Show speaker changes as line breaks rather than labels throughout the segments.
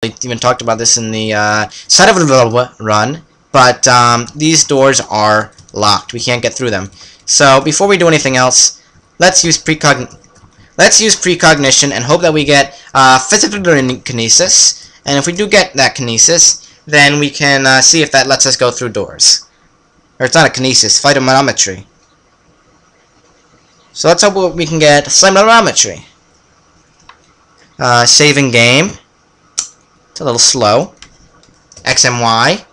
even talked about this in the side of the run, but these doors are locked. We can't get through them. So before we do anything else, let's use precognition and hope that we get physical kinesis. And if we do get that kinesis, then we can see if that lets us go through doors. Or it's not a kinesis, phytometry. So let's hope we can get phytometry. Saving game. It's a little slow. X and Y.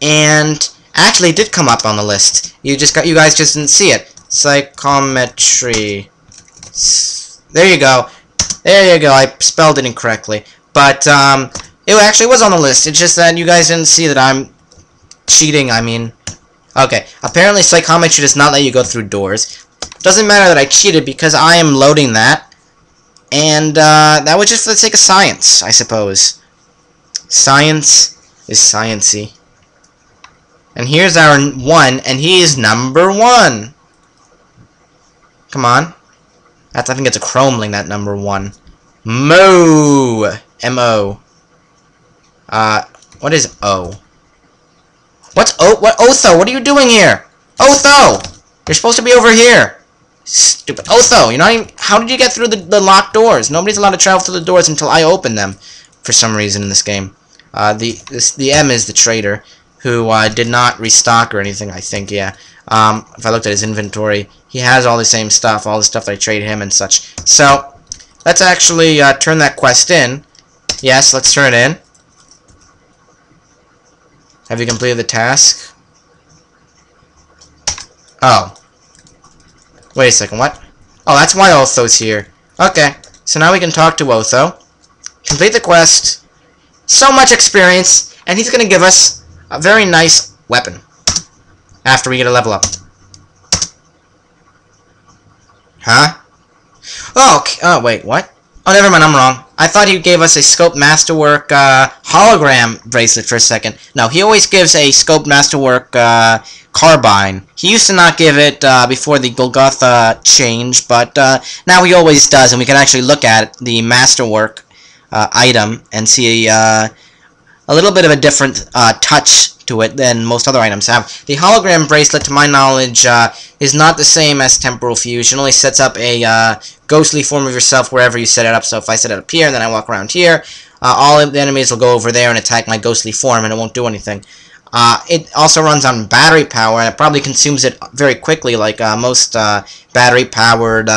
And actually it did come up on the list. You guys just didn't see it. Psychometry. There you go. There you go. I spelled it incorrectly. But it actually was on the list. It's just that you guys didn't see that I'm cheating. I mean, okay. Apparently psychometry does not let you go through doors. Doesn't matter that I cheated because I am loading that. And that was just for the sake of science, I suppose. Science is sciencey. And here's our 1, and he is number 1. Come on. I think it's a chromeling, that number 1. Mo. M-O. What is O? What's O? What? Otho, what are you doing here? Otho! You're supposed to be over here. Stupid Otho, you're not even, how did you get through the locked doors? Nobody's allowed to travel through the doors until I open them, for some reason in this game. The M is the traitor, who did not restock or anything, I think, yeah. If I looked at his inventory, he has all the same stuff, all the stuff that I traded him and such. So, let's actually turn that quest in. Yes, let's turn it in. Have you completed the task? Oh. Wait a second, what? Oh, that's why Otho's here. Okay, so now we can talk to Otho. Complete the quest. So much experience, and he's going to give us a very nice weapon. After we get a level up. Huh? Oh, okay. Oh, wait, what? Oh, never mind, I'm wrong. I thought he gave us a Scope Masterwork hologram bracelet for a second. No, he always gives a Scope Masterwork carbine. He used to not give it before the Golgotha change, but now he always does, and we can actually look at the Masterwork item and see a little bit of a different touch to it than most other items have. The hologram bracelet, to my knowledge, is not the same as Temporal Fusion. It only sets up a ghostly form of yourself wherever you set it up. So if I set it up here and then I walk around here, all of the enemies will go over there and attack my ghostly form, and it won't do anything. It also runs on battery power, and it probably consumes it very quickly, like most battery-powered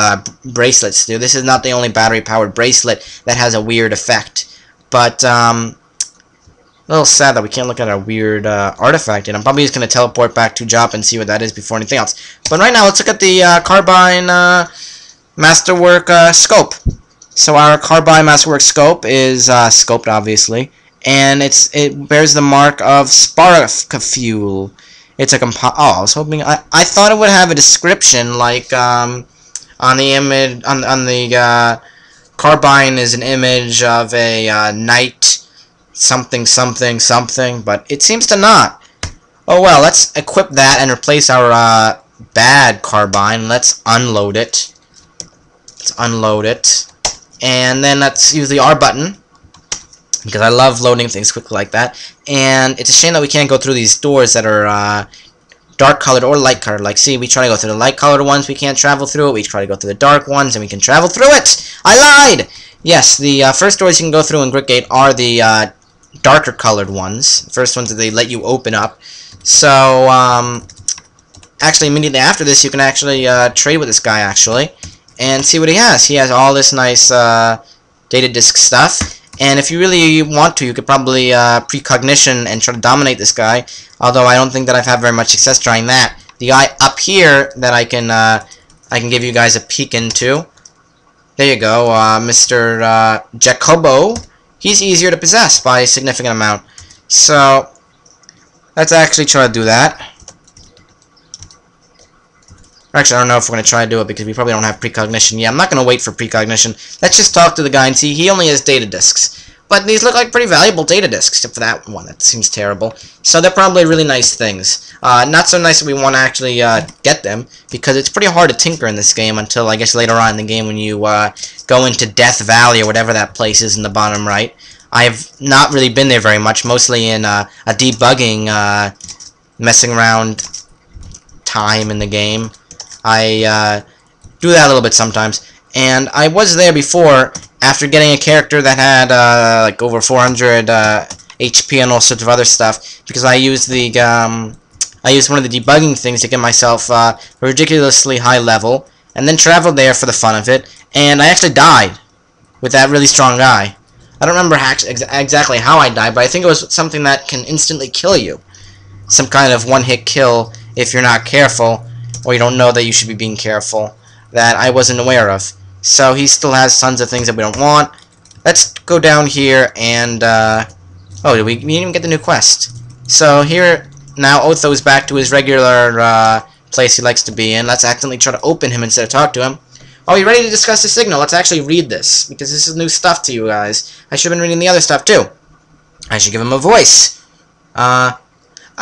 bracelets do. This is not the only battery-powered bracelet that has a weird effect, but a little sad that we can't look at a weird artifact, and I'm probably just going to teleport back to Jop and see what that is before anything else. But right now, let's look at the Carbine Masterwork scope. So our Carbine Masterwork scope is scoped, obviously, and it bears the mark of spark fuel. It's a I was hoping I thought it would have a description like on the image on the Carbine is an image of a knight. Something, but it seems to not. Oh well, let's equip that and replace our bad carbine. Let's unload it. And then let's use the R button, because I love loading things quickly like that. And it's a shame that we can't go through these doors that are dark colored or light colored. Like, see, we try to go through the light colored ones, we can't travel through it. We try to go through the dark ones, and we can travel through it. I lied! Yes, the first doors you can go through in Gritgate are the darker colored ones. The first ones that they let you open up. So, actually, immediately after this, you can actually trade with this guy, actually, and see what he has. He has all this nice data disk stuff, and if you really want to, you could probably precognition and try to dominate this guy, although I don't think that I've had very much success trying that. The guy up here that I can give you guys a peek into, there you go, Mr. Jacobo. He's easier to possess by a significant amount. So, let's actually try to do that. Actually, I don't know if we're going to try to do it because we probably don't have precognition yet. I'm not going to wait for precognition. Let's just talk to the guy and see. He only has data disks. But these look like pretty valuable data disks, except for that one. That seems terrible. So they're probably really nice things. Not so nice that we want to actually get them, because it's pretty hard to tinker in this game until, I guess, later on in the game when you go into Death Valley or whatever that place is in the bottom right. I have not really been there very much, mostly in a debugging, messing around time in the game. I do that a little bit sometimes. And I was there before, after getting a character that had like over 400 HP and all sorts of other stuff, because I used the I used one of the debugging things to get myself a ridiculously high level, and then traveled there for the fun of it, and I actually died with that really strong guy. I don't remember exactly how I died, but I think it was something that can instantly kill you. Some kind of one-hit kill if you're not careful, or you don't know that you should be being careful, that I wasn't aware of. So he still has tons of things that we don't want. Let's go down here and, oh, we didn't even get the new quest. So here, now Otho's back to his regular place he likes to be in. Let's accidentally try to open him instead of talk to him. Are you ready to discuss the signal? Let's actually read this, because this is new stuff to you guys. I should have been reading the other stuff, too. I should give him a voice. Are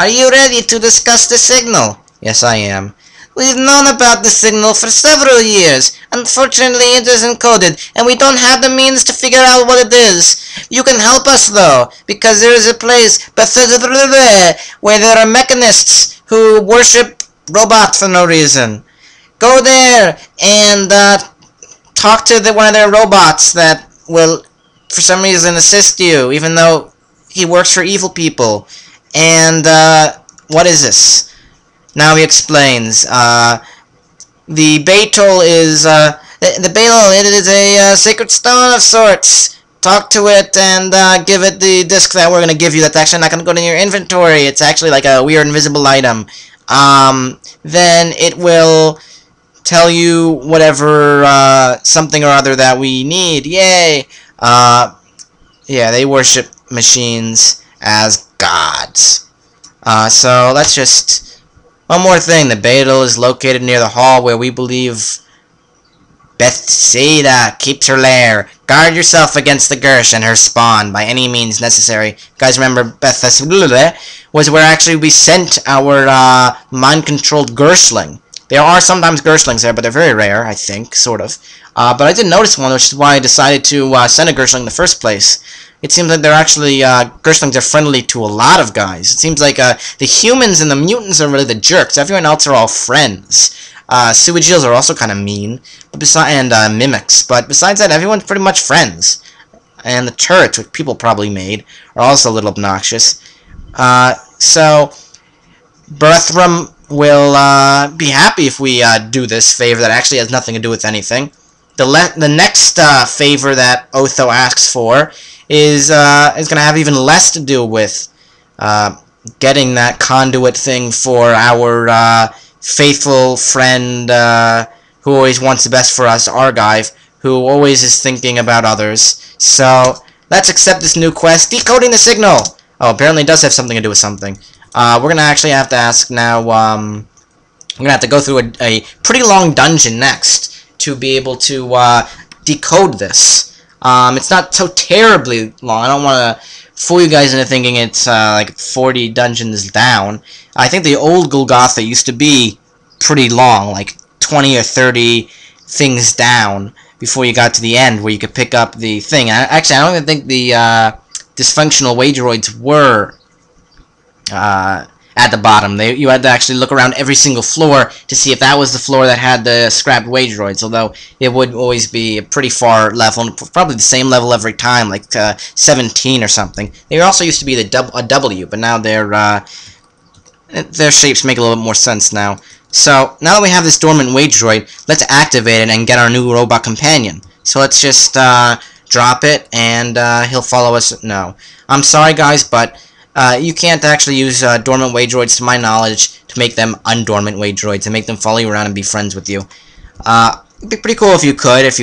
you ready to discuss the signal? Yes, I am. We've known about the signal for several years. Unfortunately, it is encoded, and we don't have the means to figure out what it is. You can help us, though, because there is a place where there are mechanists who worship robots for no reason. Go there and talk to one of their robots that will, for some reason, assist you, even though he works for evil people. And, what is this? Now he explains. The Beetle is, the Beetle, it is a sacred stone of sorts. Talk to it and give it the disc that we're going to give you. That's actually not going to go in your inventory. It's actually like a weird invisible item. Then it will tell you whatever something or other that we need. Yay! Yeah, they worship machines as gods. So let's just... One more thing. The Beetle is located near the hall where we believe Bethsaida keeps her lair. Guard yourself against the Gersh and her spawn by any means necessary. You guys remember Bethsaida was where actually we sent our mind-controlled Gershling. There are sometimes Gershlings there, but they're very rare, I think, sort of. But I did notice one, which is why I decided to send a Gershling in the first place. It seems like they're actually, Gershlings are friendly to a lot of guys. It seems like the humans and the mutants are really the jerks. Everyone else are all friends. Sewage eels are also kind of mean, but and mimics. But besides that, everyone's pretty much friends. And the turrets, which people probably made, are also a little obnoxious. So, Berthram will be happy if we do this favor that actually has nothing to do with anything. The next favor that Otho asks for is going to have even less to do with getting that conduit thing for our faithful friend who always wants the best for us, Argive, who always is thinking about others. So let's accept this new quest, decoding the signal. Oh, apparently it does have something to do with something. We're going to actually have to ask now, we're going to have to go through a pretty long dungeon next to be able to decode this. It's not so terribly long. I don't want to fool you guys into thinking it's like 40 dungeons down. I think the old Golgotha used to be pretty long, like 20 or 30 things down before you got to the end where you could pick up the thing. Actually, I don't even think the dysfunctional Wageroids were at the bottom. You had to actually look around every single floor to see if that was the floor that had the scrapped Wageroids, although it would always be a pretty far level, and probably the same level every time, like 17 or something. They also used to be a W, but now their shapes make a little bit more sense now. So, now that we have this dormant Wageroid, let's activate it and get our new robot companion. So let's just drop it, and he'll follow us. No. I'm sorry, guys, but you can't actually use dormant Wageroids, to my knowledge, to make them undormant Wageroids and make them follow you around and be friends with you. It'd be pretty cool if you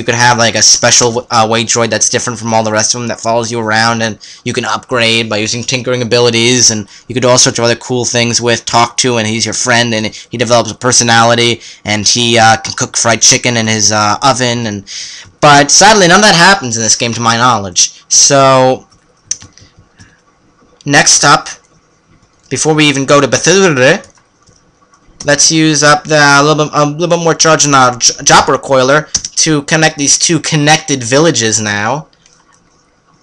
could have like a special Wageroid that's different from all the rest of them that follows you around, and you can upgrade by using tinkering abilities, and you could do all sorts of other cool things with talk to, and he's your friend, and he develops a personality, and he can cook fried chicken in his oven, but sadly none of that happens in this game to my knowledge. So next up, before we even go to Bethesda, let's use up a little bit more charge on our Jopper Coiler to connect these two connected villages now.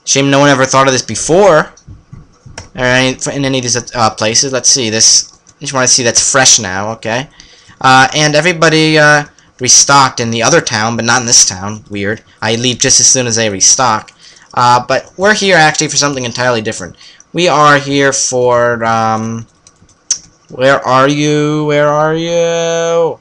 Shame no one ever thought of this before. Or in any of these places. Let's see. This. I just want to see that's fresh now. Okay. And everybody restocked in the other town, but not in this town. Weird. I leave just as soon as they restock. But we're here actually for something entirely different. We are here for, where are you? Where are you?